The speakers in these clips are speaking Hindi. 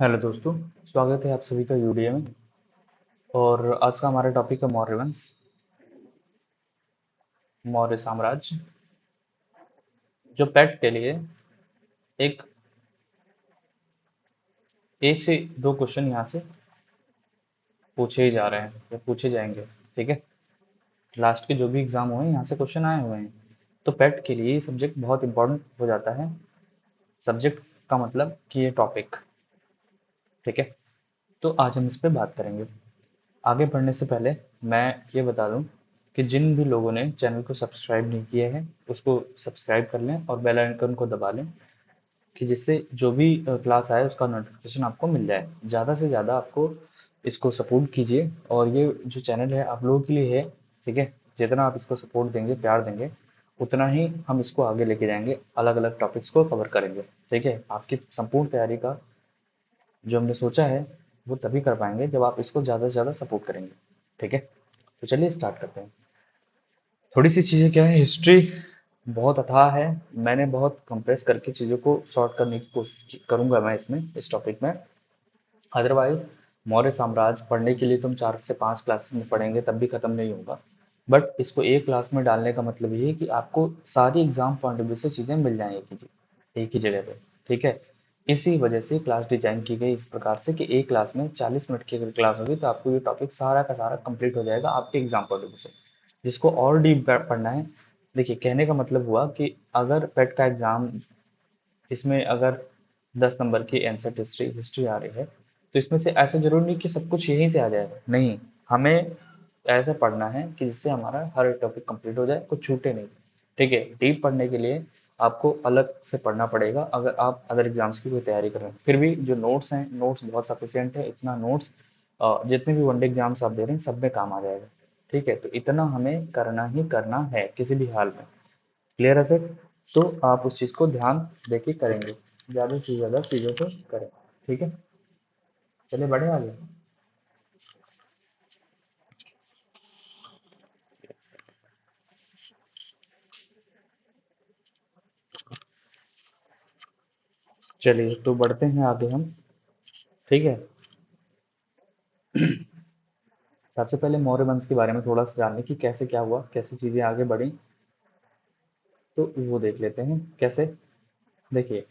हेलो दोस्तों, स्वागत है आप सभी का यूडीए में। और आज का हमारा टॉपिक है मौर्य वंश, मौर्य साम्राज्य। जो पेट के लिए एक एक से दो क्वेश्चन यहाँ से पूछे ही जा रहे हैं या पूछे जाएंगे। ठीक है, लास्ट के जो भी एग्जाम हुए हैं यहाँ से क्वेश्चन आए हुए हैं। तो पेट के लिए ये सब्जेक्ट बहुत इंपॉर्टेंट हो जाता है। सब्जेक्ट का मतलब कि ये टॉपिक। ठीक है, तो आज हम इस पे बात करेंगे। आगे बढ़ने से पहले मैं ये बता दूं कि जिन भी लोगों ने चैनल को सब्सक्राइब नहीं किया है उसको सब्सक्राइब कर लें और बेल आइकन को दबा लें, कि जिससे जो भी क्लास आए उसका नोटिफिकेशन आपको मिल जाए। ज़्यादा से ज़्यादा आपको इसको सपोर्ट कीजिए, और ये जो चैनल है आप लोगों के लिए है। ठीक है, जितना आप इसको सपोर्ट देंगे, प्यार देंगे, उतना ही हम इसको आगे लेके जाएंगे, अलग अलग टॉपिक्स को कवर करेंगे। ठीक है, आपकी संपूर्ण तैयारी का जो हमने सोचा है वो तभी कर पाएंगे जब आप इसको ज़्यादा से ज़्यादा सपोर्ट करेंगे। ठीक है, तो चलिए स्टार्ट करते हैं। थोड़ी सी चीज़ें क्या है, हिस्ट्री बहुत अथाह है। मैंने बहुत कंप्रेस करके चीज़ों को शॉर्ट करने की कोशिश करूंगा मैं इसमें, इस टॉपिक में। अदरवाइज मौर्य साम्राज्य पढ़ने के लिए तुम 4 से 5 क्लासेस में पढ़ेंगे तब भी खत्म नहीं होगा। बट इसको एक क्लास में डालने का मतलब ये है कि आपको सारी एग्जाम पॉइंट ऑफ व्यू से चीज़ें मिल जाएं एक ही जगह पे। ठीक है, इसी वजह से क्लास डिजाइन की गई इस प्रकार से कि एक क्लास में 40 मिनट की अगर क्लास होगी तो आपको ये टॉपिक सारा का सारा कंप्लीट हो जाएगा आपके एग्जाम पॉइंट ऑफ व्यू से। जिसको और डीप पढ़ना है, देखिए कहने का मतलब हुआ कि अगर पेट का एग्जाम, इसमें अगर 10 नंबर की एंसर हिस्ट्री हिस्ट्री आ रही है, तो इसमें से ऐसा जरूरी नहीं कि सब कुछ यहीं से आ जाएगा। नहीं, हमें ऐसा पढ़ना है कि जिससे हमारा हर टॉपिक कंप्लीट हो जाए, कुछ छूटे नहीं। ठीक है, डीप पढ़ने के लिए आपको अलग से पढ़ना पड़ेगा अगर आप अदर एग्जाम्स की कोई तैयारी कर रहे हैं। फिर भी जो नोट्स हैं, नोट्स बहुत सफिशियंट है। इतना नोट्स जितने भी वनडे एग्जाम्स आप दे रहे हैं सब में काम आ जाएगा। ठीक है, तो इतना हमें करना ही करना है किसी भी हाल में। क्लियर है सर? तो आप उस चीज़ को ध्यान देके करेंगे, ज़्यादा से ज़्यादा चीज़ों को करें। ठीक है, चलिए बढ़े आगे। चलिए तो बढ़ते हैं आगे हम। ठीक है, सबसे पहले मौर्य वंश के बारे में थोड़ा सा जानने की, कैसे क्या हुआ, कैसे चीज़ें आगे बढ़ी, तो वो देख लेते हैं कैसे। देखिए,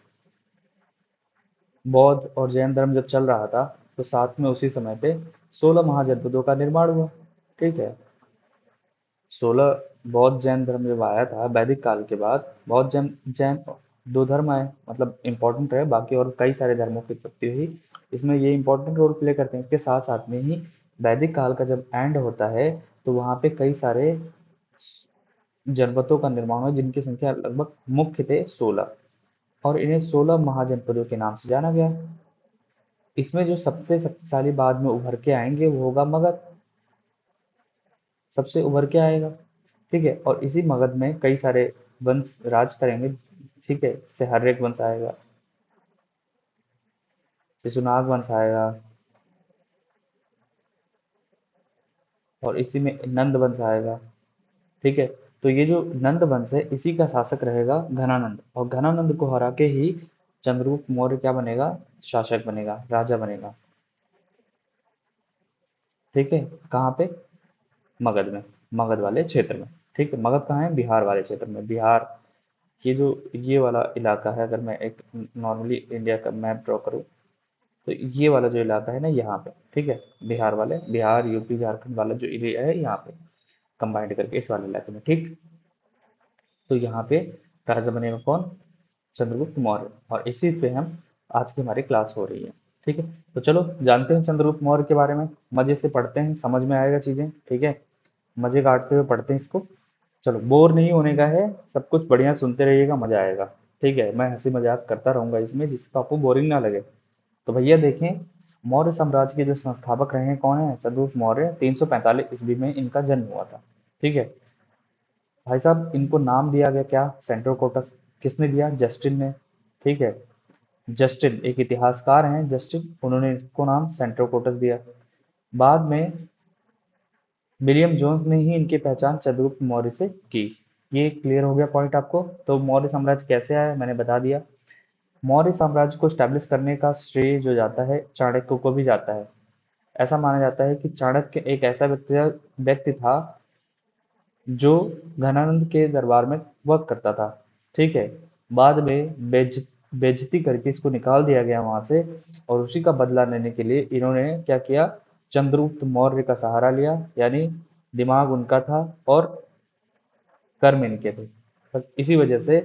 बौद्ध और जैन धर्म जब चल रहा था तो साथ में उसी समय पे 16 महाजनपदों का निर्माण हुआ। ठीक है, 16 बौद्ध जैन धर्म जब आया था वैदिक काल के बाद, बौद्ध जैन जैन दो धर्म आए, मतलब इम्पोर्टेंट है। बाकी और कई सारे धर्मों की उत्पत्ति हुई, इसमें ये इंपॉर्टेंट रोल प्ले करते हैं। इसके साथ साथ में ही वैदिक काल का जब एंड होता है तो वहाँ पे कई सारे जनपदों का निर्माण हुआ जिनकी संख्या लगभग मुख्य थे 16, और इन्हें 16 महाजनपदों के नाम से जाना गया। इसमें जो सबसे शक्तिशाली बाद में उभर के आएंगे वो होगा मगध, सबसे उभर के आएगा। ठीक है, और इसी मगध में कई सारे वंश राज करेंगे। ठीक है, इससे हर्यक वंश आएगा, शिशुनाग वंश आएगा, और इसी में नंद वंश आएगा। ठीक है, तो ये जो नंद वंश है इसी का शासक रहेगा घनानंद, और घनानंद को हरा के ही चंद्रगुप्त मौर्य क्या बनेगा, शासक बनेगा, राजा बनेगा। ठीक है, कहाँ पे, मगध में, मगध वाले क्षेत्र में। ठीक है, मगध कहाँ है, बिहार वाले क्षेत्र में। बिहार, ये जो ये वाला इलाका है, अगर मैं एक नॉर्मली इंडिया का मैप ड्रॉ करूँ तो ये वाला जो इलाका है ना यहाँ पे, ठीक है, बिहार वाले, बिहार यूपी झारखंड वाला जो एरिया है यहाँ पे कंबाइंड करके इस वाले इलाके में। ठीक, तो यहाँ पे राजा बनेगा कौन, चंद्रगुप्त मौर्य, और इसी पे हम आज की हमारी क्लास हो रही है। ठीक है, तो चलो जानते हैं चंद्रगुप्त मौर्य के बारे में। मजे से पढ़ते हैं, समझ में आएगा चीजें। ठीक है, मजे काटते हुए पढ़ते हैं इसको। चलो, बोर नहीं होने का है, सब कुछ बढ़िया सुनते रहिएगा, मजा आएगा। ठीक है, मैं हंसी मजाक करता रहूंगा इसमें जिससे आपको बोरिंग ना लगे। तो भैया देखें, मौर्य साम्राज्य के जो संस्थापक रहे हैं कौन है, चंद्रगुप्त मौर्य। 345 ईस्वी में इनका जन्म हुआ था। ठीक है भाई साहब, इनको नाम दिया गया क्या, सेंट्रोकोटस। किसने दिया, जस्टिन ने। ठीक है, जस्टिन एक इतिहासकार हैं, जस्टिन, उन्होंने इसको नाम सेंट्रोकोटस दिया। बाद में विलियम जोन्स ने ही इनकी पहचान चंद्रगुप्त मौर्य से की। ये क्लियर हो गया पॉइंट आपको। तो मौर्य साम्राज्य कैसे आया मैंने बता दिया। मौर्य साम्राज्य को स्टैब्लिश करने का श्रेय जो जाता है चाणक्य को भी जाता है। ऐसा माना जाता है कि चाणक्य एक ऐसा व्यक्ति था जो घनानंद के दरबार में वर्क करता था। ठीक है। बाद में बेइज्जती करके इसको निकाल दिया गया वहां से, और उसी का बदला लेने के लिए इन्होंने क्या किया, चंद्रगुप्त मौर्य का सहारा लिया, यानी दिमाग उनका था और कर्म इनके थे। बस इसी वजह से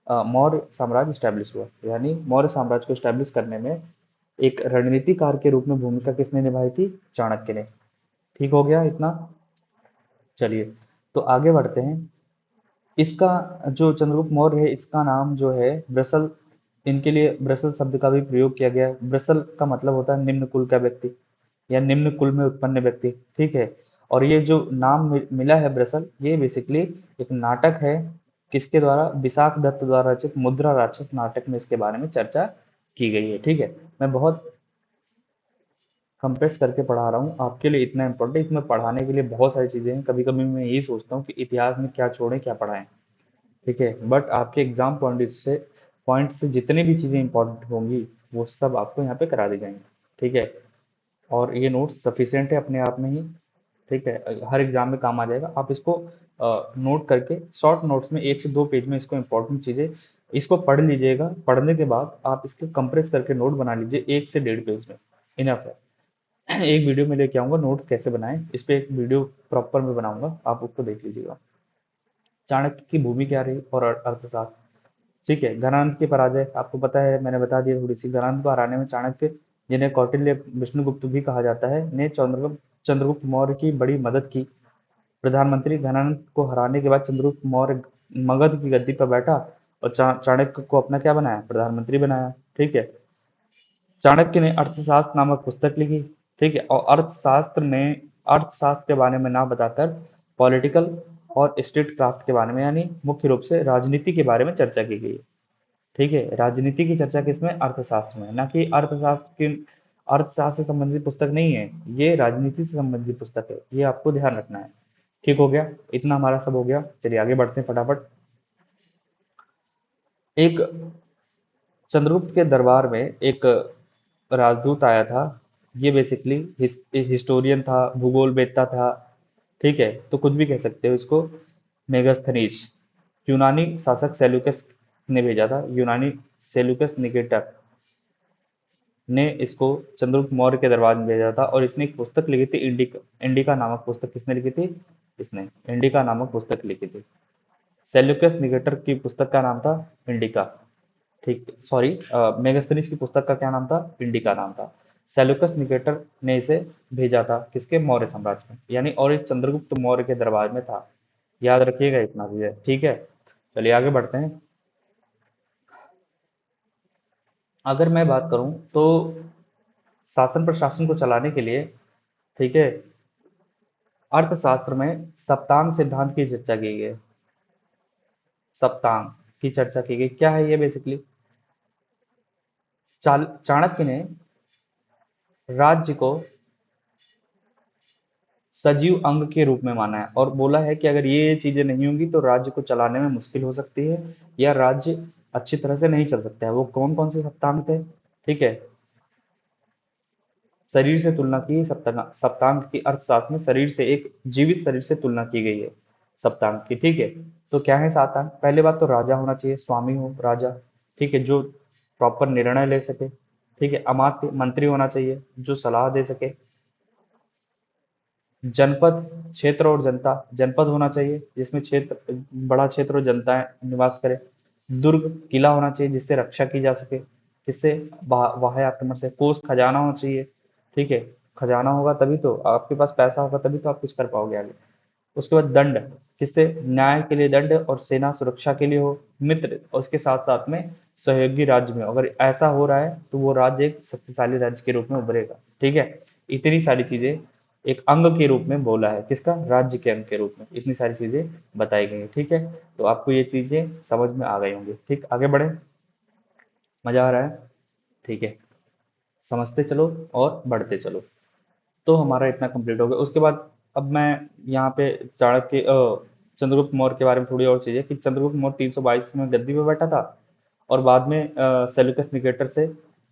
मौर्य साम्राज्य स्टैब्लिश हुआ। यानी मौर्य साम्राज्य को स्टैब्लिश करने में एक रणनीतिकार के रूप में भूमिका किसने निभाई थी? चाणक्य ने। ठीक हो गया इतना? चलिए, तो आगे बढ़ते हैं। इसका जो चंद्रगुप्त मौर्य है, इसका नाम जो है ब्रसल, इनके लिए ब्रसल शब्द का भी प्रयोग किया गया है। ब्रसल का मतलब होता है निम्न कुल का व्यक्ति या निम्न कुल में उत्पन्न व्यक्ति। ठीक है। और ये जो नाम मिला है ब्रसल, ये बेसिकली एक नाटक है। किसके द्वारा? विशाख दत्त द्वारा रचित मुद्रा राक्षस नाटक में इसके बारे में चर्चा की गई है। ठीक है। मैं बहुत कंप्रेस करके पढ़ा रहा हूँ, आपके लिए इतना इम्पोर्टेंट। इसमें पढ़ाने के लिए बहुत सारी चीजें हैं। कभी कभी मैं यही सोचता हूँ कि इतिहास में क्या छोड़ें क्या पढ़ाएं। ठीक है। बट आपके एग्जाम पॉइंट से जितनी भी चीजें इंपॉर्टेंट होंगी वो सब आपको यहाँ पे करा दी जाएंगी। ठीक है। और ये नोट्स सफिशिएंट है अपने आप में ही। ठीक है। हर एग्जाम में काम आ जाएगा। आप इसको नोट करके शॉर्ट नोट्स में 1 से 2 पेज में इसको इंपॉर्टेंट चीजें इसको पढ़ लीजिएगा। पढ़ने के बाद आप इसके कंप्रेस करके नोट बना लीजिए 1 से 1.5 पेज में। इनफ है। एक वीडियो में लेके आऊंगा नोट्स कैसे बनाएं, इस पे एक वीडियो प्रॉपर में बनाऊंगा, आप उसको देख लीजिएगा। चाणक्य की भूमि क्या रही और अर्थशास्त्र। ठीक है। घनानंद की पराजय आपको पता है, मैंने बता दिया थोड़ी सी। घनानंद को हराने में चाणक्य, जिन्हें कौटिल्य विष्णुगुप्त भी कहा जाता है, ने चंद्रगुप्त मौर्य की बड़ी मदद की। प्रधानमंत्री घनानंद को हराने के बाद चंद्रगुप्त मौर्य मगध की गद्दी पर बैठा और चाणक्य को अपना क्या बनाया? प्रधानमंत्री बनाया। ठीक है। चाणक्य ने अर्थशास्त्र नामक पुस्तक लिखी। ठीक है। और अर्थशास्त्र के बारे में ना बताकर पॉलिटिकल और स्टेट क्राफ्ट के बारे में, यानी मुख्य रूप से राजनीति के बारे में चर्चा की गई है। ठीक है। राजनीति की चर्चा किसमें? अर्थशास्त्र में। ना कि अर्थशास्त्र से संबंधित पुस्तक नहीं है, ये राजनीति से संबंधित पुस्तक है। ये आपको ध्यान रखना है। ठीक हो गया? इतना हमारा सब हो गया। चलिए आगे बढ़ते हैं फटाफट। एक चंद्रगुप्त के दरबार में एक राजदूत आया था। ये बेसिकली हिस्टोरियन था, भूगोल वेत्ता था। ठीक है। तो कुछ भी कह सकते हो इसको। मेगास्थनीज, यूनानी शासक सेल्यूकस ने भेजा था। यूनानी सेल्यूकस निकेटर ने इसको चंद्रगुप्त मौर्य के दरबार में भेजा था, और इसने एक पुस्तक लिखी थी, इंडिका। इंडिका नामक पुस्तक किसने लिखी थी? इसने इंडिका नामक पुस्तक लिखी थी। सेल्यूकस निकेटर की पुस्तक का नाम था इंडिका। ठीक, सॉरी, मेगास्थनीज की पुस्तक का क्या नाम था? इंडिका नाम था। सेल्यूकस निकेटर ने इसे भेजा था किसके? मौर्य साम्राज्य में, यानी, और ये चंद्रगुप्त मौर्य के दरबार में था। याद रखिएगा इतना भी है। ठीक है। चलिए आगे बढ़ते हैं। अगर मैं बात करूं तो शासन प्रशासन को चलाने के लिए, ठीक है, अर्थशास्त्र में सप्तांग सिद्धांत की चर्चा की गई है। सप्तांग की चर्चा की गई, क्या है ये? बेसिकली चाणक्य ने राज्य को सजीव अंग के रूप में माना है, और बोला है कि अगर ये चीजें नहीं होंगी तो राज्य को चलाने में मुश्किल हो सकती है, या राज्य अच्छी तरह से नहीं चल सकता है। वो कौन कौन से सप्तांग थे? ठीक है। शरीर से तुलना की सप्तांग की अर्थशास्त्र में शरीर से, एक जीवित शरीर से तुलना की गई है सप्तांग की। ठीक है। तो क्या है सप्तांग? पहले बात तो राजा होना चाहिए, स्वामी हो राजा। ठीक है। जो प्रॉपर निर्णय ले सके। ठीक है। अमात्य मंत्री होना चाहिए जो सलाह दे सके। जनपद, क्षेत्र और जनता, जनपद होना चाहिए जिसमें क्षेत्र, बड़ा क्षेत्र और जनताएं निवास करें। दुर्ग, किला होना चाहिए जिससे रक्षा की जा सके, किससे? बाह्य आक्रमण से। कोष, खजाना होना चाहिए। ठीक है। खजाना होगा तभी तो आपके पास पैसा होगा, तभी तो आप कुछ कर पाओगे आगे। उसके बाद दंड, किससे? न्याय के लिए दंड, और सेना सुरक्षा के लिए हो। मित्र, और उसके साथ साथ में सहयोगी राज्य में, अगर ऐसा हो रहा है तो वो राज्य एक शक्तिशाली राज्य के रूप में उभरेगा। ठीक है। इतनी सारी चीजें एक अंग के रूप में बोला है, किसका? राज्य के अंग के रूप में इतनी सारी चीजें बताई गई हैं। ठीक है। तो आपको ये चीजें समझ में आ गई होंगी। ठीक, आगे बढ़े। मजा आ रहा है? ठीक है। समझते चलो और बढ़ते चलो। तो हमारा इतना कंप्लीट हो गया। उसके बाद अब मैं यहाँ पे चंद्रगुप्त मौर्य के बारे में थोड़ी और चीजें, कि चंद्रगुप्त मौर्य 322 में गद्दी पे बैठा था, और बाद में सेल्यूकस निकेटर से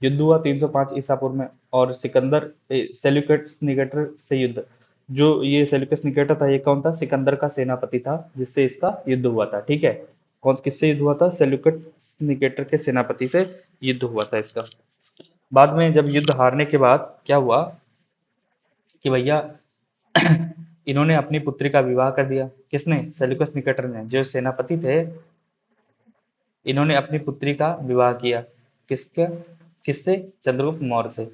युद्ध हुआ 305 ईसा पूर्व में, और सिकंदर सेल्यूकस निकेटर से युद्ध। जो ये सेल्यूकस निकेटर था, ये कौन था? सिकंदर का सेनापति था, जिससे इसका युद्ध हुआ था। ठीक है, कौन किससे युद्ध हुआ था? सेल्यूकस निकेटर के सेनापति से युद्ध हुआ था इसका। बाद में जब युद्ध हारने के बाद क्या हुआ कि भैया इन्होंने अपनी पुत्री का विवाह कर दिया। किसने? सेल्यूकस निकेटर ने। जो सेनापति थे, इन्होंने अपनी पुत्री का विवाह किया। किसके? किससे? चंद्रगुप्त मौर्य से।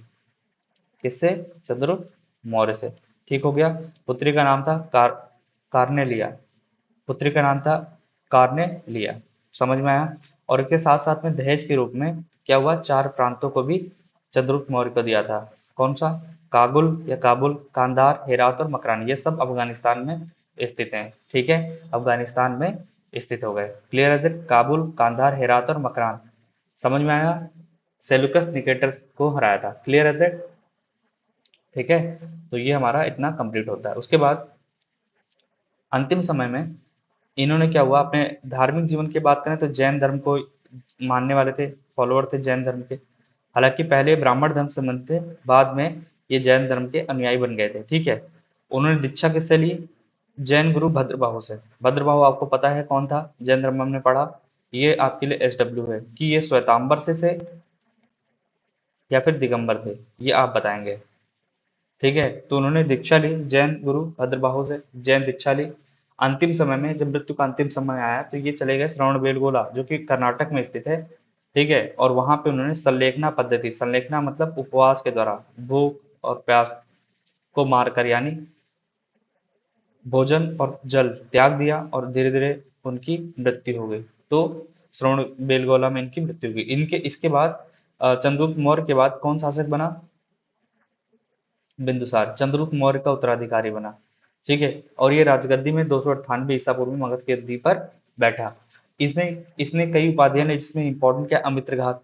किससे? चंद्रगुप्त मौर्य से। ठीक हो गया। पुत्री का नाम था कार्नेलिया। पुत्री का नाम था कार्नेलिया। समझ में आया? और इसके साथ साथ में दहेज के रूप में क्या हुआ? 4 प्रांतों को भी चंद्रगुप्त मौर्य को दिया था। कौन सा? काबुल या काबुल, कांधार, हेरात और मकरान। ये सब अफगानिस्तान में स्थित हैं। ठीक है, अफगानिस्तान में स्थित हो गए। क्लियर है सर? काबुल, कांधार, हेरात और मकरान। समझ में आया? सेल्यूकस निकेटर को हराया था। क्लियर है सर? ठीक है, तो ये हमारा इतना कंप्लीट होता है। उसके बाद अंतिम समय में इन्होंने क्या हुआ, अपने धार्मिक जीवन की बात करें तो जैन धर्म को मानने वाले थे, फॉलोअर थे जैन धर्म के। हालांकि पहले ब्राह्मण धर्म से संबंध थे, बाद में ये जैन धर्म के अनुयायी बन गए थे। ठीक है, उन्होंने दीक्षा किससे ली? जैन गुरु भद्रबाहु से। भद्रबाहु आपको पता है कौन था? जैन धर्म में हमने पढ़ा। ये आपके लिए SW है कि ये श्वेतांबर से या फिर दिगंबर थे, ये आप बताएंगे। ठीक है, तो उन्होंने दीक्षा ली जैन गुरु भद्रबाहु से, जैन दीक्षा ली। अंतिम समय में जब मृत्यु का अंतिम समय आया तो ये चले गए श्रवणबेलगोला, जो कि कर्नाटक में स्थित है। ठीक है, और वहां पे उन्होंने संलेखना पद्धति, संलेखना मतलब उपवास के द्वारा भूख और प्यास को मारकर, यानी भोजन और जल त्याग दिया, और धीरे धीरे उनकी मृत्यु हो गई। तो श्रवण बेलगोला में इनकी मृत्यु हुई। इनके इसके बाद चंद्रगुप्त मौर्य के बाद कौन शासक बना? बिंदुसार, चंद्रगुप्त मौर्य का उत्तराधिकारी बना। ठीक है, और ये राजगद्दी में 298 ईसा पूर्व में मगध की गद्दी पर बैठा। इसने इसने कई उपाधियां ली, जिसमें इंपॉर्टेंट क्या? अमित्रघात।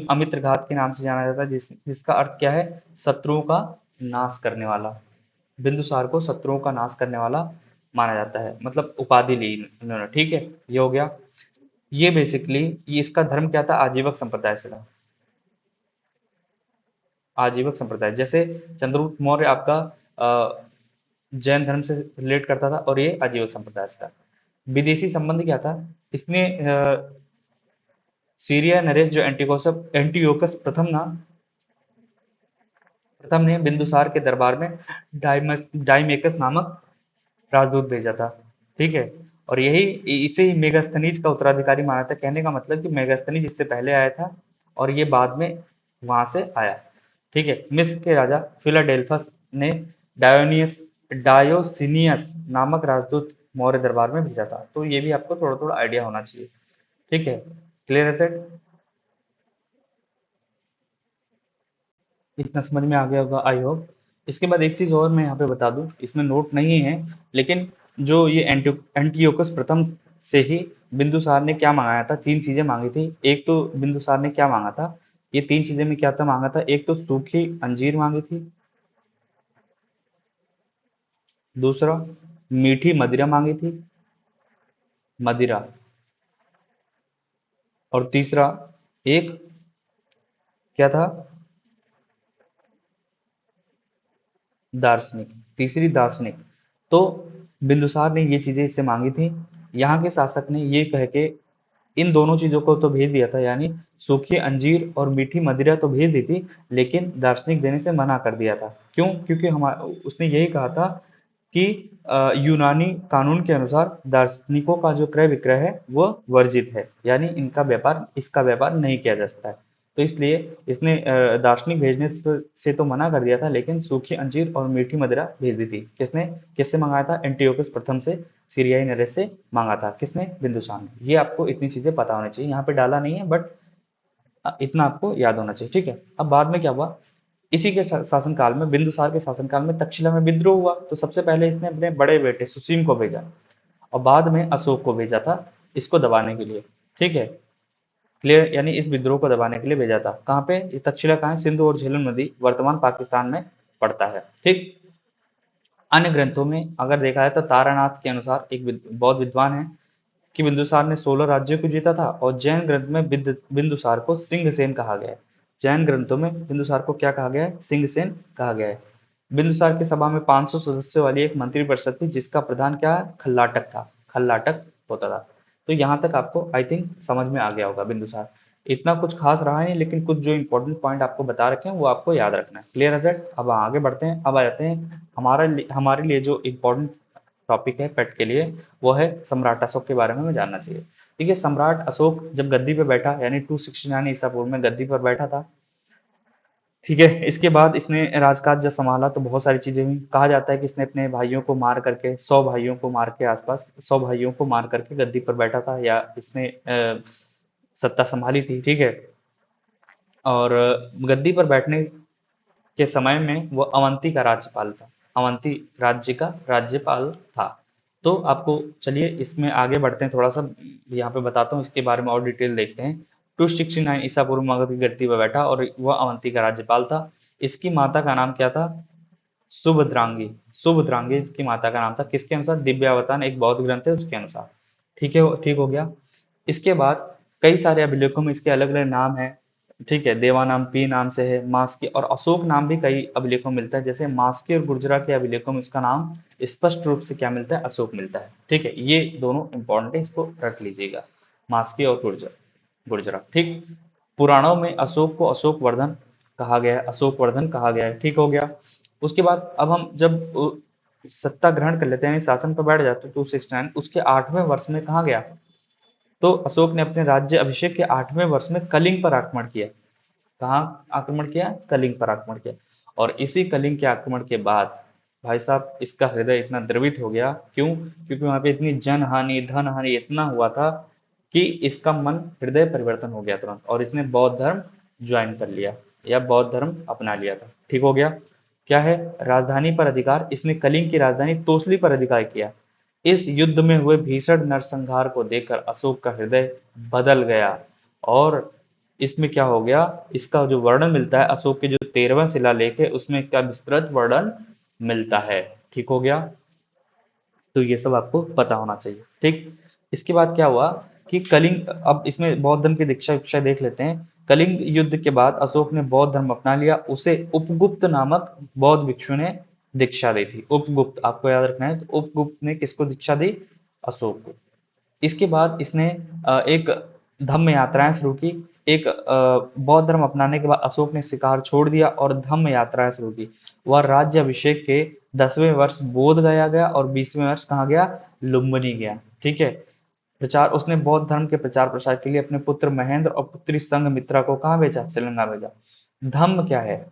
अमित्रघात के नाम से जाना जाता है, जिसका अर्थ क्या है? शत्रुओं का नाश करने वाला। बिंदुसार को शत्रुओं का नाश करने वाला माना जाता है, मतलब उपाधि ली इन्होंने। ठीक है, ये हो गया। ये बेसिकली ये इसका धर्म क्या था? आजीवक संप्रदाय से था। आजीवक संप्रदाय, जैसे चंद्रगुप्त मौर्य आपका जैन धर्म से रिलेट करता था, और ये आजीवक संप्रदाय से था। विदेशी संबंध क्या था? इसने सीरिया नरेश, जो एंटीओकस प्रथम ने बिंदुसार के दरबार में डाइमेकस नामक राजदूत भेजा था। ठीक है, और यही इसे ही मेगास्थनीज का उत्तराधिकारी माना था। कहने का मतलब कि मेगास्थनीज इससे पहले आया था, और ये बाद में वहां से आया। ठीक है, मिस्र के राजा फिलाडेल्फस ने डायोसिनियस नामक राजदूत मौर्य दरबार में भेजा था। तो ये भी आपको थोड़ा थोड़ा आइडिया होना चाहिए। ठीक है, क्लियर है सर? इतना समझ में आ गया होगा, आई होप। इसके बाद एक चीज और मैं यहाँ पे बता दूं, इसमें नोट नहीं है, लेकिन जो ये एंटियोकस प्रथम से ही बिंदुसार ने क्या मंगाया था? 3 चीजें मांगी थी। एक तो बिंदुसार ने क्या मांगा था? ये 3 चीजें में क्या था मांगा था? एक तो सूखी अंजीर मांगी थी, दूसरा मीठी मदिरा मांगी थी, मदिरा, और तीसरा एक क्या था? दार्शनिक। तीसरी दार्शनिक। तो बिंदुसार ने ये चीजें इससे मांगी थी। यहाँ के शासक ने ये कह के इन दोनों चीजों को तो भेज दिया था, यानी सूखी अंजीर और मीठी मदिरा तो भेज दी थी, लेकिन दार्शनिक देने से मना कर दिया था। क्यों? क्योंकि हमारा उसने यही कहा था कि यूनानी कानून के अनुसार दार्शनिकों का जो क्रय विक्रय है वो वर्जित है, यानी इसका व्यापार नहीं किया जा सकता है। तो इसलिए इसने दार्शनिक भेजने से तो मना कर दिया था, लेकिन सूखी अंजीर और मीठी मदिरा भेज दी थी। किससे मंगाया था? एंटियोकस प्रथम से, सीरियाई नरेश से मांगा था। किसने? बिंदुसार ने। ये आपको इतनी चीजें पता होनी चाहिए, यहाँ पे डाला नहीं है, बट इतना आपको याद होना चाहिए। ठीक है, अब बाद में क्या हुआ? इसी के शासनकाल में, बिंदुसार के शासनकाल में तक्षशिला में विद्रोह हुआ। तो सबसे पहले इसने अपने बड़े बेटे सुसीम को भेजा, और बाद में अशोक को भेजा था इसको दबाने के लिए। ठीक है, क्लियर? यानी इस विद्रोह को दबाने के लिए भेजा था। कहाँ पे? ये तक्षशिला कहाँ है? सिंधु और झेलम नदी वर्तमान पाकिस्तान में पड़ता है। ठीक, अन्य ग्रंथों में अगर देखा जाए तो तारानाथ के अनुसार एक बौद्ध विद्वान है, कि बिंदुसार ने 16 राज्यों को जीता था, और जैन ग्रंथ में बिंदुसार को सिंहसेन कहा गया है। जैन ग्रंथों में बिंदुसार को क्या कहा गया है? सिंहसेन कहा गया है। बिंदुसार की सभा में 500 सदस्यों वाली एक मंत्रिपरिषद थी, जिसका प्रधान क्या है? खल्लाटक था, खल्लाटक होता था। तो यहाँ तक आपको आई थिंक समझ में आ गया होगा बिंदुसार। इतना कुछ खास रहा नहीं, लेकिन कुछ जो इंपॉर्टेंट पॉइंट आपको बता रखे हैं वो आपको याद रखना है। क्लियर है सर? अब आगे बढ़ते हैं। अब आ जाते हैं हमारे लिए जो इम्पोर्टेंट टॉपिक है पेट के लिए, वो है सम्राट अशोक के बारे में हमें जानना चाहिए। ठीक है, सम्राट अशोक जब गद्दी पे बैठा, यानी 269 ईसा पूर्व में गद्दी पर बैठा था। ठीक है, इसके बाद इसने राजकाज जब संभाला तो बहुत सारी चीजें हुई। कहा जाता है कि इसने अपने भाइयों को मार करके, 100 भाइयों को मार के, आसपास 100 भाइयों को मार करके गद्दी पर बैठा था, या इसने सत्ता संभाली थी। ठीक है, और गद्दी पर बैठने के समय में वो अवंती का राज्यपाल था, अवंती राज्य का राज्यपाल था। तो आपको, चलिए इसमें आगे बढ़ते हैं, थोड़ा सा यहाँ पे बताता हूँ, इसके बारे में और डिटेल देखते हैं। 269 ईसा पूर्व मगध की गद्दी पर बैठा और वह अवंती का राज्यपाल था। इसकी माता का नाम क्या था? सुभद्रांगी। सुभद्रांगी इसकी माता का नाम था, किसके अनुसार? दिव्यावतान एक बौद्ध ग्रंथ है उसके अनुसार। ठीक है, ठीक हो गया। इसके बाद कई सारे अभिलेखों में इसके अलग अलग नाम है। ठीक है, देवानाम पी नाम से है, मास्की और अशोक नाम भी कई अभिलेखों में मिलता है। जैसे मास्की और गुर्जरा के अभिलेखों में इसका नाम स्पष्ट रूप से क्या मिलता है? अशोक मिलता है। ठीक है, ये दोनों इंपॉर्टेंट है, इसको रख लीजिएगा, मास्की और गुर्जरा। ठीक, पुराणों में अशोक को अशोक वर्धन कहा गया है, अशोक वर्धन कहा गया है। ठीक हो गया। उसके बाद अब हम जब सत्ता ग्रहण कर लेते हैं, यानी शासन पर बैठ जाते हैं 269, उसके 8वें वर्ष में कहा गया? तो अशोक ने अपने राज्य अभिषेक के 8वें वर्ष में कलिंग पर आक्रमण किया। कहाँ आक्रमण किया? कलिंग पर आक्रमण किया। और इसी कलिंग के आक्रमण के बाद भाई साहब इसका हृदय इतना द्रवित हो गया। क्यों? क्योंकि वहां पे इतनी जन हानि, धन हानि इतना हुआ था कि इसका मन, हृदय परिवर्तन हो गया तुरंत, और इसने बौद्ध धर्म ज्वाइन कर लिया, या बौद्ध धर्म अपना लिया था। ठीक हो गया। क्या है? राजधानी पर अधिकार, इसने कलिंग की राजधानी तोसली पर अधिकार किया। इस युद्ध में हुए भीषण नरसंहार को देखकर अशोक का हृदय बदल गया, और इसमें क्या हो गया? इसका जो वर्णन मिलता है अशोक के जो 13वां शिलालेख है, उसमें इसका विस्तृत वर्णन मिलता है। ठीक हो गया। तो ये सब आपको पता होना चाहिए। ठीक, इसके बाद क्या हुआ कि कलिंग, अब इसमें बौद्ध धर्म की दीक्षा विक्षा देख लेते हैं। कलिंग युद्ध के बाद अशोक ने बौद्ध धर्म अपना लिया, उसे उपगुप्त नामक बौद्ध भिक्षु ने दीक्षा दी थी। उपगुप्त आपको याद रखना है। तो उपगुप्त ने किसको दीक्षा दी? अशोक को। इसके बाद इसने एक धम्म यात्राएं शुरू की। एक बौद्ध धर्म अपनाने के बाद अशोक ने शिकार छोड़ दिया और धम्म यात्राएं शुरू की। वह राज्य अभिषेक के 10वें वर्ष बोध गया गया, और 20वें वर्ष कहाँ गया? लुम्बिनी गया। ठीक है, प्रचार, उसने बौद्ध धर्म के प्रचार प्रसार के लिए अपने पुत्र महेंद्र और पुत्री संघमित्रा को कहाँ भेजा? श्रीलंका भेजा। धम्म क्या है?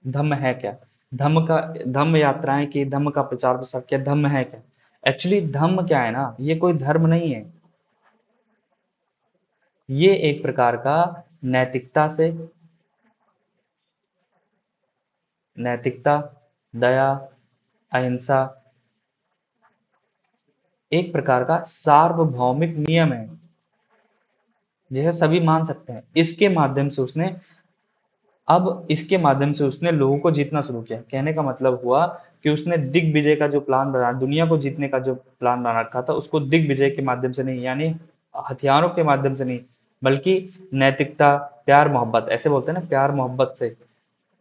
धम्म है क्या? धम्म का, धम्म यात्राएं की, धम्म का प्रचार प्रसार किया, धम्म है क्या? एक्चुअली धम्म क्या है ना, ये कोई धर्म नहीं है, ये एक प्रकार का नैतिकता से, नैतिकता, दया, अहिंसा, एक प्रकार का सार्वभौमिक नियम है, जिसे सभी मान सकते हैं। इसके माध्यम से उसने, अब इसके माध्यम से उसने लोगों को जीतना शुरू किया। कहने का मतलब हुआ कि उसने दिग्विजय का जो प्लान बना, दुनिया को जीतने का जो प्लान बना रखा था, उसको दिग्विजय के माध्यम से नहीं, यानी हथियारों के माध्यम से नहीं, बल्कि नैतिकता, प्यार मोहब्बत, ऐसे बोलते हैं ना, प्यार मोहब्बत से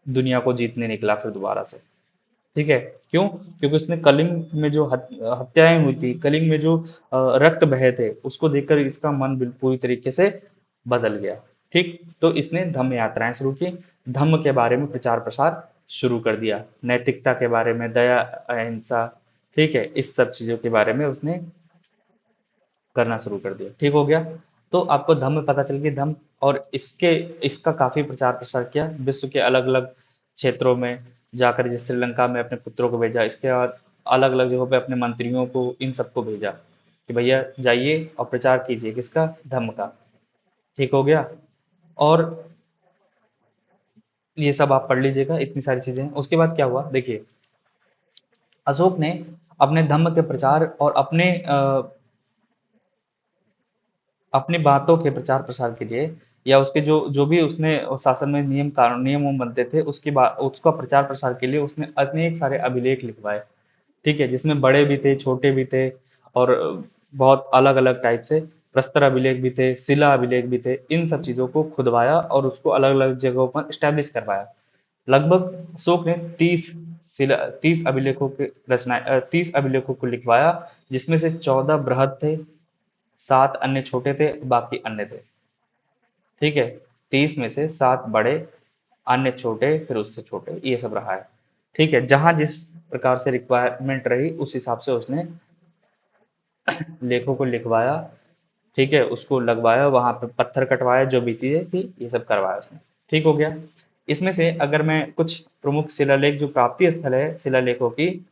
दुनिया को जीतने निकला फिर दोबारा से। ठीक है, क्यों? क्योंकि उसने कलिंग में जो हत्याएं हुई थी, कलिंग में जो रक्त बहे थे, उसको देखकर इसका मन पूरी तरीके से बदल गया। ठीक, तो इसने धम्म यात्राएं शुरू की, धम्म के बारे में प्रचार प्रसार शुरू कर दिया, नैतिकता के बारे में, दया, अहिंसा, ठीक है, इस सब चीजों के बारे में उसने करना शुरू कर दिया। ठीक हो गया। तो आपको धम्म पता चल गई, धम्म, और इसका काफी प्रचार प्रसार किया विश्व के अलग अलग क्षेत्रों में जाकर, जैसे श्रीलंका में अपने पुत्रों को भेजा, इसके बाद अलग अलग जगहों पे अपने मंत्रियों को, इन सबको भेजा कि भैया जाइए और प्रचार कीजिए, किसका? धम्म का। ठीक हो गया। और ये सब आप पढ़ लीजिएगा, इतनी सारी चीजें। उसके बाद क्या हुआ देखिए, अशोक ने अपने धम्म के प्रचार और अपनी बातों के प्रचार प्रसार के लिए, या उसके जो जो भी उसने शासन में नियम कानून, नियम उम बनते थे, उसकी बात, उसका प्रचार प्रसार के लिए उसने अनेक सारे अभिलेख लिखवाए। ठीक है, जिसमें बड़े भी थे, छोटे भी थे, और बहुत अलग अलग टाइप से प्रस्तर अभिलेख भी थे, शिला अभिलेख भी थे, इन सब चीजों को खुदवाया और उसको अलग अलग जगहों पर स्टैब्लिश करवाया। लगभग अशोक ने 30 अभिलेखों के 30 अभिलेखों को लिखवाया, जिसमें से 14 बृहद थे, 7 अन्य छोटे थे, बाकी अन्य थे। ठीक है, 30 में से 7 बड़े, अन्य छोटे, फिर उससे छोटे, ये सब रहा है। ठीक है, जहां जिस प्रकार से रिक्वायरमेंट रही उस हिसाब से उसने लेखों को लिखवाया। ठीक है, उसको लगवाया, वहां पे पत्थर कटवाया, जो भी चीजें थी ये सब करवाया उसने। ठीक हो गया। इसमें से अगर मैं कुछ प्रमुख शिलालेख जो प्राप्ति स्थल है शिलालेखों की,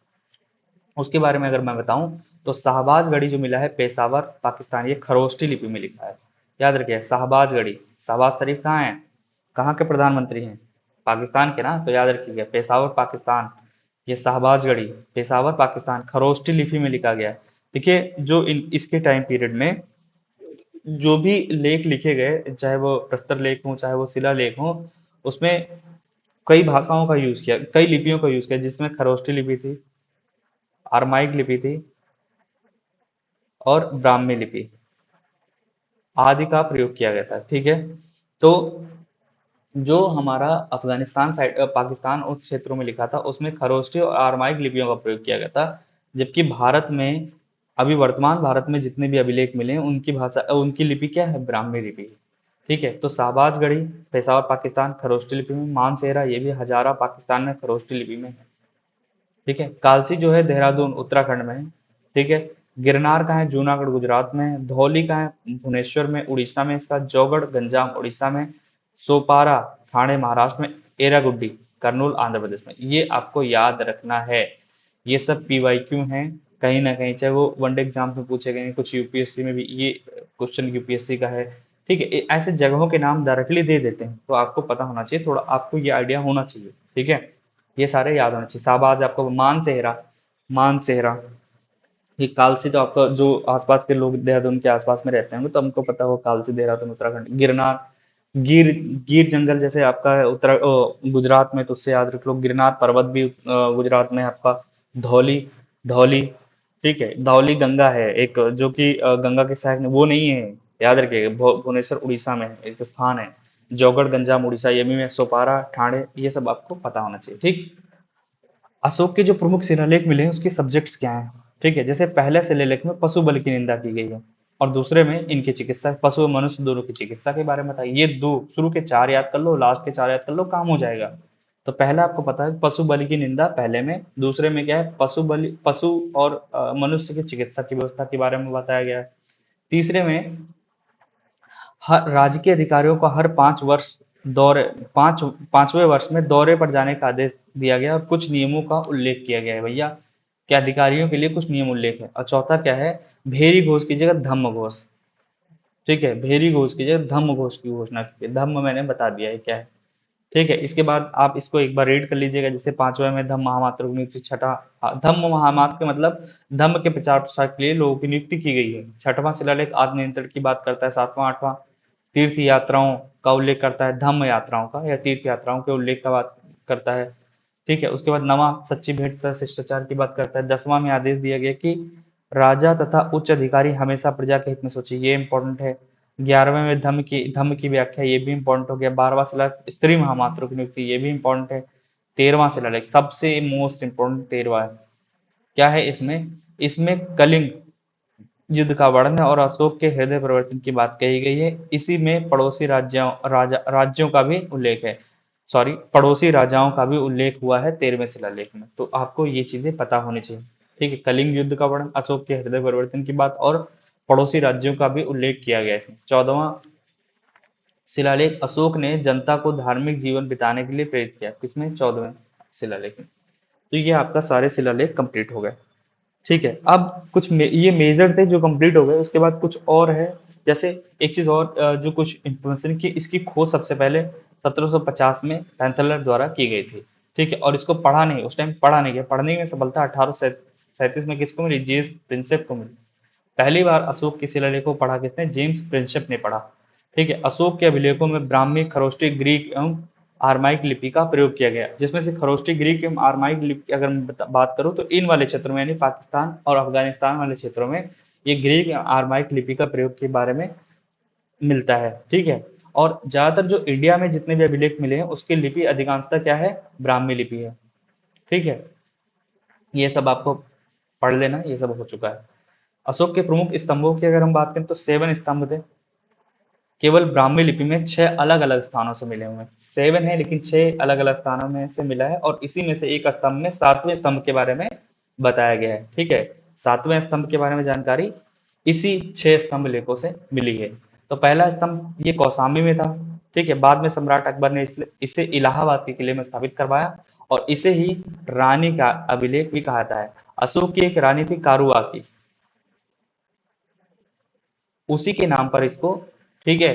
उसके बारे में अगर मैं बताऊं, तो शाहबाज गढ़ी जो मिला है पेशावर पाकिस्तान, ये खरोष्टी लिपि में लिखा है। याद रखिए, शाहबाज गढ़ी। शाहबाज शरीफ कहाँ है, कहाँ के प्रधानमंत्री हैं, पाकिस्तान के ना, तो याद रखिएगा पेशावर पाकिस्तान। ये शाहबाज गढ़ी पेशावर पाकिस्तान खरोष्टी लिपि में लिखा गया है। देखिए, जो इसके टाइम पीरियड में जो भी लेख लिखे गए, चाहे वो प्रस्तर लेख हो चाहे वो शिला लेख हो, उसमें कई भाषाओं का यूज किया, कई लिपियों का यूज किया, जिसमें खरोष्टी लिपि थी, अरमाइक लिपि थी, और ब्राह्मी लिपि आदि का प्रयोग किया गया था। ठीक है, तो जो हमारा अफगानिस्तान साइड पाकिस्तान उस क्षेत्रों में लिखा था, उसमें खरोष्टी और अरमाइक लिपियों का प्रयोग किया गया था। जबकि भारत में, अभी वर्तमान भारत में जितने भी अभिलेख मिले हैं, उनकी भाषा उनकी लिपि क्या है, ब्राह्मी लिपि। ठीक है, तो शाहबाज गढ़ी पेशावर पाकिस्तान खरोष्टी लिपि में, मानसेरा ये भी हजारा पाकिस्तान में खरोष्टी लिपि में है। ठीक है, कालसी जो है देहरादून उत्तराखंड में है। ठीक है, गिरनार का है जूनागढ़ गुजरात में है, धौली का है भुवनेश्वर में उड़ीसा में, इसका जौगढ़ गंजाम उड़ीसा में, सोपारा ठाणे महाराष्ट्र में, एरागुड्डी करनूल आंध्र प्रदेश में। ये आपको याद रखना है। ये सब पीवाईक्यू हैं, कहीं ना कहीं चाहे वो वनडे एग्जाम में पूछे गए हैं, कुछ यूपीएससी में भी ये क्वेश्चन यूपीएससी का है। ठीक है, ऐसे जगहों के नाम डायरेक्टली दे देते हैं, तो आपको पता होना चाहिए, थोड़ा आपको ये आइडिया होना चाहिए। ठीक है, ये सारे याद होने चाहिए। शाहबाज आपको मानसेहरा, मानसेहरा ये कालसी, जो आपका जो आसपास के लोग देहरादून के आसपास में रहते होंगे तो हमको पता हो, कालसी देहरादून उत्तराखंड। गिरनार, गिर गिर जंगल जैसे आपका है गुजरात में, तो उससे याद रख लो। गिरनार पर्वत भी गुजरात में है आपका। धौली, धौली, ठीक है, धौली गंगा है एक, जो कि गंगा के साइड में वो नहीं है, याद रखिएगा। भुवनेश्वर उड़ीसा में है, एक स्थान है। जौगढ़ गंजाम उड़ीसा ये भी में, सोपारा ठाणे, ये सब आपको पता होना चाहिए। ठीक, अशोक के जो प्रमुख शिलालेख मिले हैं उसके सब्जेक्ट्स क्या हैं। ठीक है, जैसे पहले शिलालेख में पशु बलि की निंदा की गई है, और दूसरे में इनकी चिकित्सा, पशु और मनुष्य दोनों की चिकित्सा के बारे में बताइए। ये दो शुरू के 4 याद कर लो, लास्ट के 4 याद कर लो, काम हो जाएगा। तो पहला आपको पता है पशु बलि की निंदा पहले में, दूसरे में क्या है, पशु और मनुष्य की चिकित्सा की व्यवस्था के बारे में बताया गया है। तीसरे में हर राजकीय अधिकारियों को हर 5 वर्ष दौरे, 5वें वर्ष में दौरे पर जाने का आदेश दिया गया, और कुछ नियमों का उल्लेख किया गया है भैया, कि अधिकारियों के लिए कुछ नियम उल्लेख है। और चौथा क्या है, भेरी घोष की जगह धम्म घोष। ठीक है, भेरी घोष की जगह धम्म घोष की घोषणा की है। धम्म मैंने बता दिया है क्या है। ठीक है, इसके बाद आप इसको एक बार रीड कर लीजिएगा। जैसे 5वें में धम्म महामात्र की नियुक्ति, छठा धम्म महामात्र के मतलब धम्म के प्रचार प्रसार के लिए लोगों की नियुक्ति की गई है। छठवां शिलालेख आत्मनियंत्रण की बात करता है। सातवां आठवां तीर्थ यात्राओं का उल्लेख करता है, धम्म यात्राओं का या तीर्थ यात्राओं के उल्लेख का बात करता है। ठीक है, उसके बाद नवां सच्ची भेंट तथा शिष्टाचार की बात करता है। 10वां में आदेश दिया गया कि राजा तथा उच्च अधिकारी हमेशा प्रजा के हित में सोचे, ये इंपॉर्टेंट है। 11वें में धम्म की व्याख्या, ये भी इंपॉर्टेंट हो गया। 12वां शिलालेख स्त्री महामात्रों की नियुक्ति, ये भी इंपॉर्टेंट है। 13वां शिलालेख सबसे मोस्ट इंपॉर्टेंट 13वां है, क्या है इसमें, इसमें कलिंग युद्ध का वर्णन और अशोक के हृदय परिवर्तन की बात कही गई है। इसी में पड़ोसी राज्यों का भी उल्लेख है, सॉरी पड़ोसी राजाओं का भी उल्लेख हुआ है 13वें शिलालेख में। तो आपको ये चीजें पता होनी चाहिए। ठीक है, कलिंग युद्ध का वर्णन, अशोक के हृदय परिवर्तन की बात, और पड़ोसी राज्यों का भी उल्लेख किया गया है इसमें। 14वां शिलालेख, अशोक ने जनता को धार्मिक जीवन बिताने के लिए प्रेरित किया, किसमें, 14वें शिलालेख में। तो ये आपका सारे शिलालेख कंप्लीट हो गए। ठीक है, अब कुछ ये मेजर थे जो कंप्लीट हो गए, उसके बाद कुछ और है। जैसे एक चीज और जो कुछ इंफॉर्मेशन की, इसकी खोज सबसे पहले 1750 में पैंथेलर द्वारा की गई थी। ठीक है, और इसको पढ़ा नहीं, उस टाइम पढ़ा नहीं गया। पढ़ने में सफलता 1837 में किसको मिली, जेम्स प्रिंसेप को मिली। पहली बार अशोक के शिलालेखों को पढ़ा किसने, जेम्स प्रिंसेप ने पढ़ा। ठीक है, अशोक के अभिलेखों में ब्राह्मी, खरोष्टी, ग्रीक एवं आरमाइक लिपि का प्रयोग किया गया, जिसमें से खरोष्टी, ग्रीक एवं आरमाइक लिपि की अगर मैं बात करूं, तो इन वाले क्षेत्रों में यानी पाकिस्तान और अफगानिस्तान वाले क्षेत्रों में ये ग्रीक आरमाइक लिपि का प्रयोग के बारे में मिलता है, ठीक है। और ज्यादातर जो इंडिया में जितने भी अभिलेख मिले हैं उसकी लिपि अधिकांशतः क्या है, ब्राह्मी लिपि है, ठीक है। ये सब आपको पढ़ लेना, ये सब हो चुका है। अशोक के प्रमुख स्तंभों की अगर हम बात करें तो 7 स्तंभ थे, केवल ब्राह्मी लिपि में 6 अलग अलग स्थानों से मिले हुए हैं। 7 है लेकिन 6 अलग अलग स्थानों में से मिला है, और इसी में से एक स्तंभ में 7वें स्तंभ के बारे में बताया गया है, ठीक है। 7वें स्तंभ के बारे में जानकारी इसी 6 स्तंभ लेखों से मिली है। तो पहला स्तंभ ये कौशाम्बी में था, ठीक है। बाद में सम्राट अकबर ने इसे इलाहाबाद के किले में स्थापित करवाया, और इसे ही रानी का अभिलेख भी कहा जाता है। अशोक की एक रानी थी कारुआ की, उसी के नाम पर इसको, ठीक है,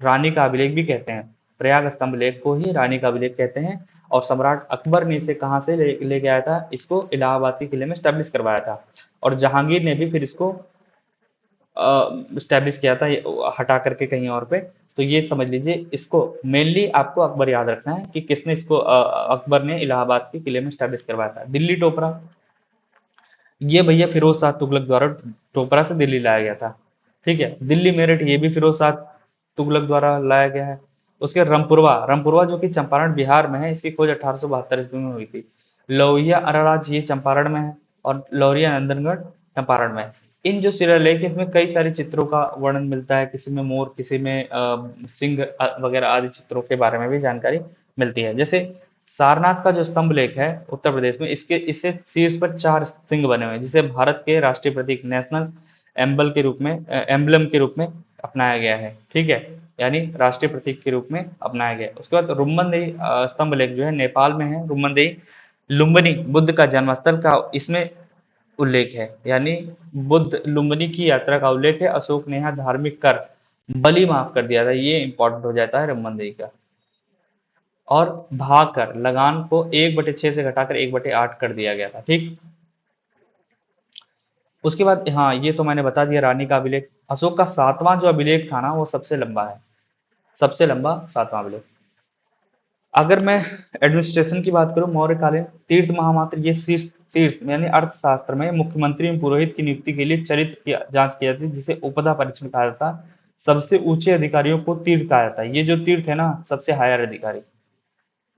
रानी का अभिलेख भी कहते हैं। प्रयाग स्तंभ लेख को ही रानी का अभिलेख कहते हैं। और सम्राट अकबर ने इसे कहाँ से लेके आया था, इसको इलाहाबाद के किले में स्टैब्लिश करवाया था। और जहांगीर ने भी फिर इसको स्टैब्लिश किया था हटा करके कहीं और पे। तो ये समझ लीजिए, इसको मेनली आपको अकबर याद रखना है कि किसने इसको अकबर ने इलाहाबाद के किले में स्टैब्लिश करवाया था। दिल्ली टोपरा, ये भैया फिरोज शाह तुगलक द्वारा टोपरा से दिल्ली लाया गया था, ठीक है। दिल्ली मेरठ, ये भी फिरोज शाह तुगलक द्वारा लाया गया है। उसके रामपुरवा, रामपुरवा जो कि चंपारण बिहार में है, इसकी खोज 1872 ईस्वी में हुई थी। लोहिया अराराज ये चंपारण में है, और लौरिया नंदनगढ़ चंपारण में है। इन जो शिलालेख है इसमें कई सारे चित्रों का वर्णन मिलता है, किसी में मोर, किसी में सिंह वगैरह आदि चित्रों के बारे में भी जानकारी मिलती है। जैसे सारनाथ का जो स्तंभ लेख है उत्तर प्रदेश में, इसके इससे शीर्ष पर 4 सिंह बने हुए हैं, जिसे भारत के राष्ट्रीय प्रतीक नेशनल एम्बल के रूप में एम्बलम के रूप में अपनाया गया है, ठीक है। यानी राष्ट्रीय प्रतीक के रूप में अपनाया गया है। उसके बाद रुम्मनदेही स्तंभ लेख जो है नेपाल में है। रुम्मनदेही लुम्बिनी बुद्ध का जन्मस्थल का इसमें उल्लेख है, यानी बुद्ध लुम्बिनी की यात्रा का उल्लेख है। अशोक ने यहाँ धार्मिक कर बलि माफ कर दिया था, ये इंपॉर्टेंट हो जाता है रुम्मनदेही का। और भाग कर लगान को 1/6 से घटाकर 1/8 कर दिया गया था, ठीक। उसके बाद हाँ, ये तो मैंने बता दिया रानी का अभिलेख। अशोक का 7वां जो अभिलेख था ना, वो सबसे लंबा है, सबसे लंबा 7वां अभिलेख। अगर मैं एडमिनिस्ट्रेशन की बात करूं, मौर्यकालीन तीर्थ महामात्र, ये शीर्ष शीर्ष यानी अर्थशास्त्र में मुख्यमंत्री एवं पुरोहित की नियुक्ति के लिए चरित्र की जांच की जाती है, जिसे उपदा परीक्षण कहा जाता है। सबसे ऊंचे अधिकारियों को तीर्थ कहा जाता है। ये जो तीर्थ है ना, सबसे हायर अधिकारी,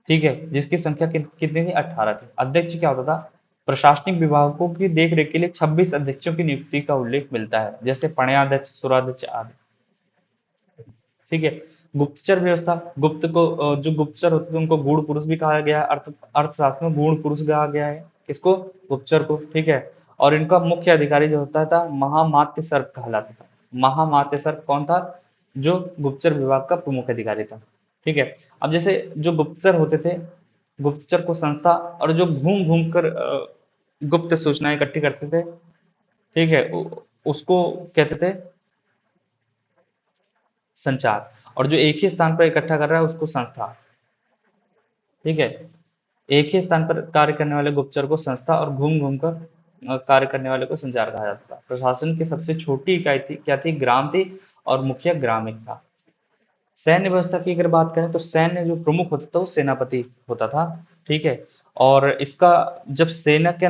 ठीक है, जिसकी संख्या कितनी थी, 18 थी। अध्यक्ष क्या होता था, प्रशासनिक विभागों की देखरेख के लिए 26 अध्यक्षों की नियुक्ति का उल्लेख मिलता है, जैसे पणयाध्यक्ष, सुराध्यक्ष आदि, ठीक है। गुप्तचर व्यवस्था, गुप्त को जो गुप्तचर होते थे उनको गूढ़ पुरुष भी कहा गया है। अर्थशास्त्र में गूढ़ पुरुष कहा गया है किसको, गुप्तचर को, ठीक है। और इनका मुख्य अधिकारी जो होता था, महामात्य सर्प कहलाता था। महामात्य सर्प कौन था, जो गुप्तचर विभाग का प्रमुख अधिकारी था, ठीक है। अब जैसे जो गुप्तचर होते थे, गुप्तचर को संस्था, और जो घूम घूम कर गुप्त सूचनाएं इकट्ठी करते थे, ठीक है, उसको कहते थे संचार। और जो एक ही स्थान पर इकट्ठा कर रहा है उसको संस्था, ठीक है। एक ही स्थान पर कार्य करने वाले गुप्तचर को संस्था, और घूम घूम कर कार्य करने वाले को संचार कहा जाता था। प्रशासन की सबसे छोटी इकाई थी क्या थी, ग्राम थी, और मुखिया ग्रामीण था। सैन्य व्यवस्था की अगर बात करें तो सैन्य जो प्रमुख होता था वो सेनापति होता था, ठीक है। और इसका जब सेना का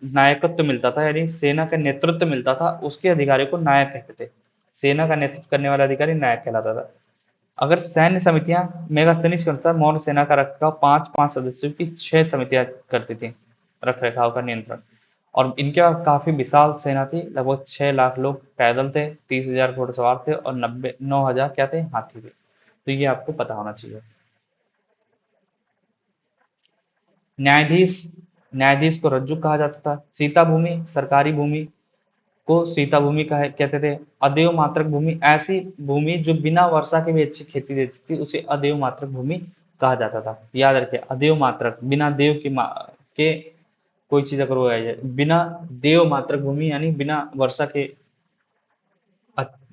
नायकत्व मिलता था, यानी सेना का नेतृत्व मिलता था, उसके अधिकारी को नायक कहते थे। सेना का नेतृत्व करने वाला अधिकारी नायक कहलाता था। अगर सैन्य समितियां, मेगास्थनीज के अनुसार मौर्य सेना का रखरखाव 5-5 सदस्यों की 6 समितियां करती थी, रख रखाव का नियंत्रण। और इनके पास काफी विशाल सेना थी, लगभग 6 लाख लोग पैदल थे, 30,000 घोड़सवार थे, और 9,000 क्या थे, हाथी थे। तो ये आपको पता होना चाहिए। न्यायाधीश, न्यायाधीश को रज्जु कहा जाता था। सीता भूमि, सरकारी भूमि को सीता भूमि कहते थे। अदेव मात्रक भूमि, ऐसी भूमि जो बिना वर्षा के भी अच्छी खेती देती थी, उसे अदेव मात्रक भूमि कहा जाता था। याद रखिए, अदेव मात्रक, बिना देव के कोई चीज अगर वो है, बिना देव मात्रक भूमि यानी बिना वर्षा के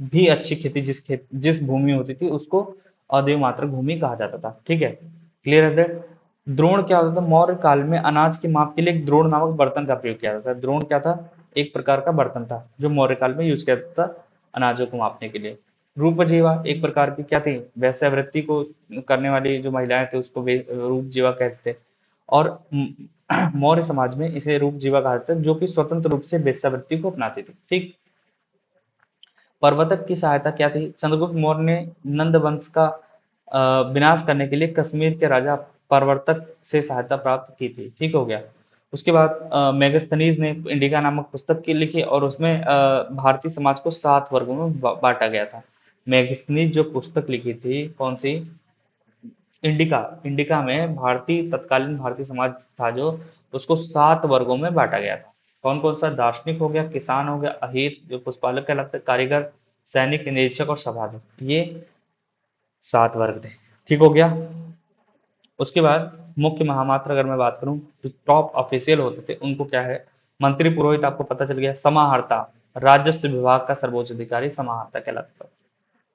भी अच्छी खेती जिस भूमि होती थी उसको अदेव मात्रक भूमि कहा जाता था, ठीक है। क्लियर है दैट। द्रोण क्या होता था, मौर्य काल में अनाज के माप के लिए एक द्रोण नामक बर्तन का प्रयोग किया जाता था। द्रोण क्या था, एक प्रकार का बर्तन था जो मौर्य काल में यूज किया जाता था अनाजों को मापने के लिए। रूपजीवा एक प्रकार की क्या थी, वैश्यावृत्ति को करने वाली जो महिलाएं थी उसको रूपजीवा कहते थे। और मौर्य समाज में इसे रूपजीवा कहा जाता है, जो कि स्वतंत्र रूप से वेश्यावृत्ति को अपनाती थी, ठीक। प्रवर्तक की सहायता क्या थी? चंद्रगुप्त मौर्य ने नंद वंश का विनाश करने के लिए कश्मीर के राजा प्रवर्तक से सहायता प्राप्त की थी। ठीक हो गया। उसके बाद मेगास्थनीज ने इंडिका नामक पुस्तक की लिखी और उसमें भारतीय समाज को 7 वर्गों में बांटा गया था। मेगास्थनीज जो पुस्तक लिखी थी, कौन सी? इंडिका। इंडिका में भारतीय तत्कालीन भारतीय समाज था जो, उसको 7 वर्गों में बांटा गया था। कौन कौन सा? दार्शनिक हो गया, किसान हो गया, अहिर जो पुष्पालक कहलाते, कारीगर, सैनिक, निरीक्षक और सभासद, ये 7 वर्ग थे। ठीक हो गया। उसके बाद मुख्य महामात्र अगर मैं बात करूं, जो टॉप ऑफिशियल होते थे उनको क्या है? मंत्री पुरोहित आपको पता चल गया। समाहर्ता, राजस्व विभाग का सर्वोच्च अधिकारी समाहर्ता कहलाता था।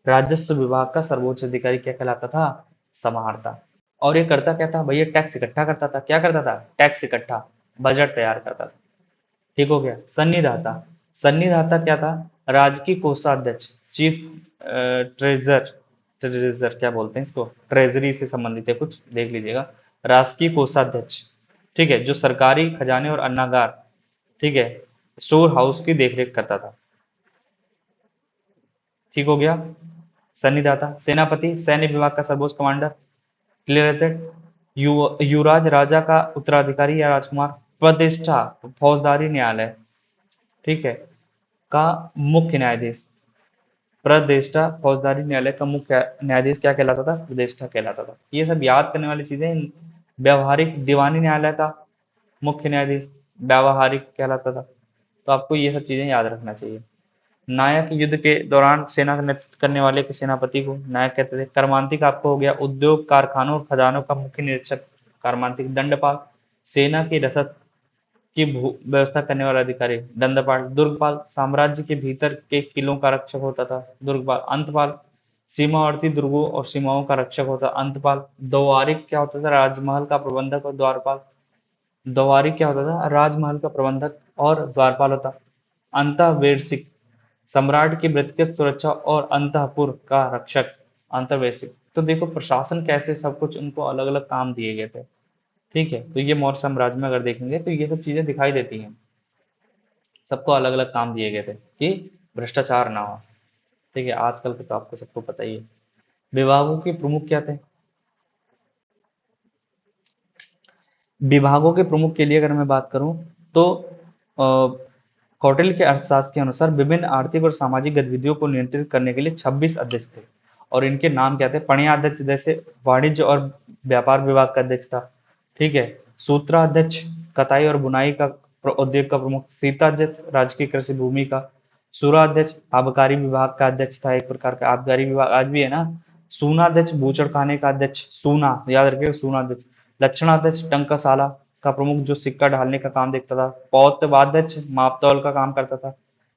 राजस्व विभाग का सर्वोच्च अधिकारी क्या कहलाता था? समाहर्ता। और ये करता क्या था भैया? टैक्स इकट्ठा करता था। क्या करता था? टैक्स इकट्ठा, बजट तैयार करता था। ठीक हो गया। सन्निधाता, सन्निधाता क्या था? राजकीय कोषाध्यक्ष, चीफ ट्रेजर, ट्रेजर क्या बोलते हैं इसको? ट्रेजरी से संबंधित है कुछ, देख लीजिएगा। राजकीय कोषाध्यक्ष, ठीक है, जो सरकारी खजाने और अन्नागार, ठीक है, स्टोर हाउस की देखरेख करता था। ठीक हो गया। सन्निधाता। सेनापति, सैन्य विभाग का सर्वोच्च कमांडर। क्लियर है सेट? युवराज, राजा का उत्तराधिकारी या राजकुमार। प्रतिष्ठा, फौजदारी न्यायालय, ठीक है, का मुख्य न्यायाधीश। प्रतिष्ठा फौजदारी न्यायालय का मुख्य न्यायाधीश क्या कहलाता था? प्रतिष्ठा कहलाता था। ये सब याद करने वाली चीजें। व्यवहारिक, दीवानी न्यायालय का मुख्य न्यायाधीश व्यावहारिक कहलाता था। तो आपको ये सब चीजें याद रखना चाहिए। नायक, युद्ध के दौरान सेना का नेतृत्व करने वाले के सेनापति को नायक कहते थे। कर्मांतिक आपको हो गया, उद्योग, कारखानों और खजानों का मुख्य निरीक्षक कर्मांतिक। दंडपाल, सेना की रसद की व्यवस्था करने वाला अधिकारी दंडपाल। दुर्गपाल, साम्राज्य के भीतर के किलों का रक्षक होता था दुर्गपाल। अंतपाल, सीमावर्ती दुर्गों और सीमाओं का रक्षक होता अंतपाल। द्वारिक क्या होता था? राजमहल का प्रबंधक और द्वारपाल। द्वारिक क्या होता था? राजमहल का प्रबंधक और द्वारपाल होता। अंतःवेशिक, सम्राट की व्यक्तिगत सुरक्षा और अंतःपुर का रक्षक अंतर्वेशिक। तो देखो प्रशासन कैसे सब कुछ उनको अलग अलग काम दिए गए थे। ठीक है, तो ये मौर्य साम्राज्य में अगर देखेंगे तो ये सब चीजें दिखाई देती हैं। सबको अलग अलग काम दिए गए थे कि भ्रष्टाचार ना हो। ठीक है, आजकल के तो आपको सबको पता ही है। विभागों के प्रमुख क्या थे? विभागों के प्रमुख के लिए अगर मैं बात करूं तो कौटिल्य के अर्थशास्त्र के अनुसार विभिन्न आर्थिक और सामाजिक गतिविधियों को नियंत्रित करने के लिए 26 अध्यक्ष थे। और इनके नाम क्या थे? पणियाध्यक्ष जैसे वाणिज्य और व्यापार विभाग का अध्यक्ष था। ठीक है। सूत्राध्यक्ष, कताई और बुनाई का उद्योग का प्रमुख। सीताध्यक्ष, राजकीय कृषि भूमि का। सूराध्यक्ष, आबकारी विभाग का अध्यक्ष था, एक प्रकार का आबकारी विभाग आज भी है ना। सूनाध्यक्ष, बूचड़खाने का अध्यक्ष। सूना याद रखिएगा, सूनाध्यक्ष। लक्षणाध्यक्ष, टंकशाला का प्रमुख जो सिक्का ढालने का काम देखता था। पौतवाध्यक्ष, मापतौल का काम करता था।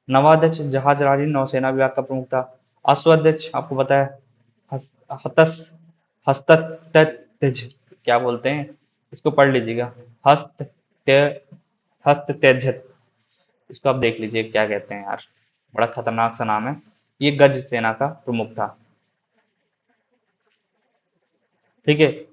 नवाध्यक्ष, जहाजरानी नौसेना विभाग का प्रमुख था। अश्वाध्यक्ष आपको पता है, हतस हस्तत्ज क्या बोलते हैं इसको, पढ़ लीजिएगा। हस्त हस्त त्यज, इसको आप देख लीजिए क्या कहते हैं यार, बड़ा खतरनाक सा नाम है। ये गज सेना का प्रमुख था। ठीक है।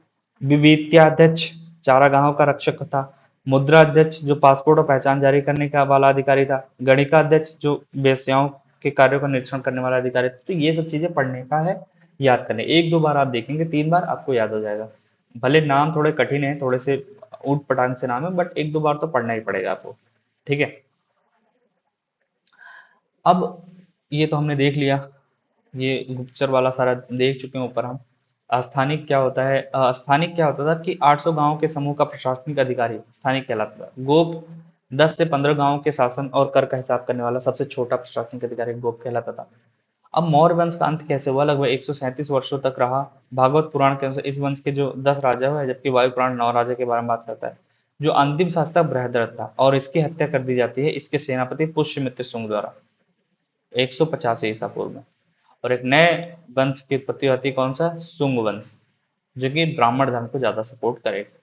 विवित्याध्यक्ष, चारागाहों का रक्षक था। मुद्रा अध्यक्ष जो पासपोर्ट और पहचान जारी करने का वाला अधिकारी था। गणिका अध्यक्ष जो वेश्याओं के कार्यों का निरीक्षण करने वाला अधिकारी था। तो ये सब चीजें पढ़ने का है, याद करने। एक दो बार आप देखेंगे, 3 बार आपको याद हो जाएगा। भले नाम थोड़े कठिन है, थोड़े से ऊट पटांग से नाम है, बट एक दो बार तो पढ़ना ही पड़ेगा आपको। ठीक है। अब ये तो हमने देख लिया, ये गुप्तचर वाला सारा देख चुके हैं ऊपर हम। स्थानिक क्या होता है? स्थानिक क्या होता था कि 800 गांवों के समूह का प्रशासनिक अधिकारी स्थानिक कहलाता था। गोप 10 से 15 गांवों के शासन और कर का हिसाब करने वाला सबसे छोटा प्रशासनिक अधिकारी गोप कहलाता था। अब मौर्य वंश का अंत कैसे हुआ? लगभग 137 वर्षों तक रहा। भागवत पुराण के अनुसार इस वंश के जो 10 राजा हुए, जबकि वायु पुराण 9 राजा के बारे में बात करता है। जो अंतिम शासक बृहद्रथ था और इसकी हत्या कर दी जाती है इसके सेनापति पुष्यमित्र शुंग द्वारा 185 ईसा पूर्व में। और एक नए वंश की उत्पत्ति होती है, कौन सा? शुंग वंश, जो कि ब्राह्मण धर्म को ज्यादा सपोर्ट करेगा।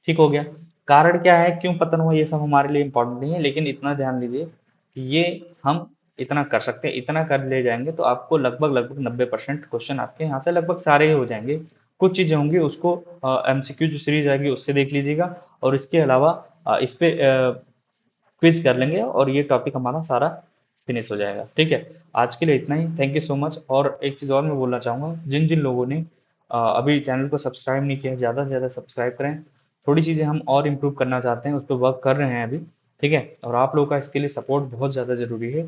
ठीक हो गया। कारण क्या है, क्यों पतन हुआ, ये सब हमारे लिए इंपॉर्टेंट नहीं है, लेकिन इतना ध्यान दीजिए कि ये हम इतना कर सकते हैं। इतना कर ले जाएंगे तो आपको लगभग लगभग 90% क्वेश्चन आपके यहाँ से लगभग सारे ही हो जाएंगे। कुछ चीजें होंगी उसको एमसीक्यू जो सीरीज आएगी उससे देख लीजिएगा, और इसके अलावा इस पे क्विज कर लेंगे और ये टॉपिक हमारा सारा फिनिश हो जाएगा। ठीक है, आज के लिए इतना ही। Thank you so much. और एक चीज़ और मैं बोलना चाहूँगा, जिन जिन लोगों ने अभी चैनल को सब्सक्राइब नहीं किया है, ज़्यादा से ज़्यादा सब्सक्राइब करें। थोड़ी चीज़ें हम और इम्प्रूव करना चाहते हैं, उस पर वर्क कर रहे हैं अभी। ठीक है, और आप लोगों का इसके लिए सपोर्ट बहुत ज़्यादा ज़रूरी है।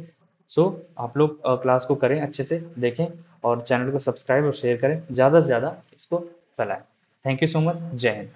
सो आप लोग क्लास को करें, अच्छे से देखें, और चैनल को सब्सक्राइब और शेयर करें, ज़्यादा से ज़्यादा इसको फैलाएं। Thank you so much. जय हिंद।